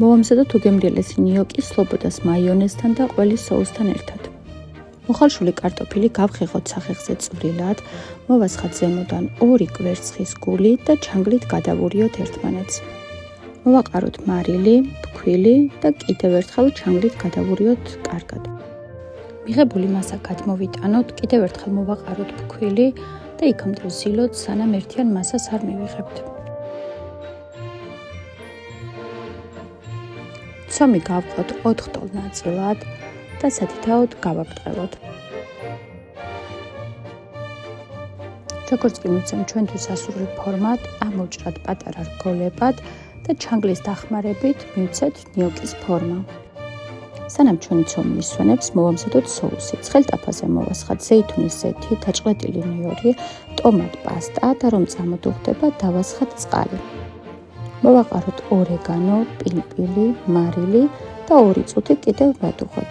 მოვამზადოთ უგემრიელესი ნიოკი სლობოდას მაიონეზთან და ყველის соусთან ერთად. მოხალშული კარტოფილი გავხეხოთ სახეხზე წვრილად, მოვასხათ ზემოდან 2 კვერცხის გული და ჩანგლით გადავურიოთ ერთმანეთს. მოვაყაროთ მარილი, ფქვილი და კიდევ ერთხელ ჩანგლით გადავურიოთ კარგად. მიღებული მასა გადმოვიტანოთ, კიდევ ერთხელ მოვაყაროთ ფქვილი და იქამდე ვზილოთ, სანამ ერთიან მასას არ მივიღებთ. ცომი გავყოთ 4 ტოლ ნაწილად და სათითაოდ გავაბრტყელოთ. როგორც კი მივცემ ჩვენთვის ასურველ ფორმად, ამოვჭრათ პატარა რგოლებად და ჩანგლის დახმარებით მივცეთ ნიოკის ფორმა. სანამ ჩვენი ცომი ისვენებს, მოვამზადოთ соуსი. ცხელ ტაფაზე მოვასხათ ზეითუნის ზეთი, დაჭყლეტილი ნიორი, ტომატ პასტა და რომ წამოდუხდება, დავასხათ წყალი. მოვაყაროთ ორეგანო, პილპილი, მარილი და 2 წუთი კიდევ ვადუღოთ.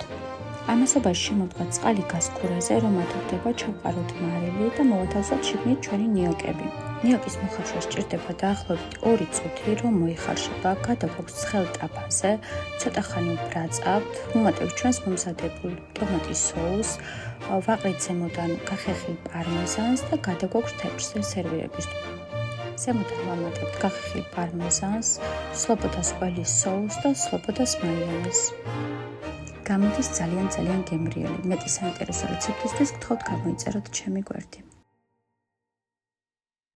ამასობაში შემოვდგათ წყალი გასქურაზე, რომ ადუღდება, ჩავყაროთ მარილი და მოვათავსოთ შიგნით ჩვენი ნიოკები. ნიოკის მოხარშვა სჭირდება დაახლოებით 2 წუთი, რომ მოიხარშება, გადაგვაქვს ცხელ ტაფაზე, ცოტა ხანი ვბრაწავთ, ვუმატებთ ჩვენს მომზადებულ ტომატის соус, ვაყრით ზემოდან გახეხილ პარმეზანს და გადაგვაქვს თეფშზე სერვირების. ზემოდან ვამატებთ გახეხილ პარმეზანს, სლობოდას ყველის соус და სლობოდას მაიონეზს. გამოდის ძალიან გემრიელი. მეტი საინტერესო რეცეპტისთვის გთხოვთ გამოიწეროთ ჩემი გვერდი.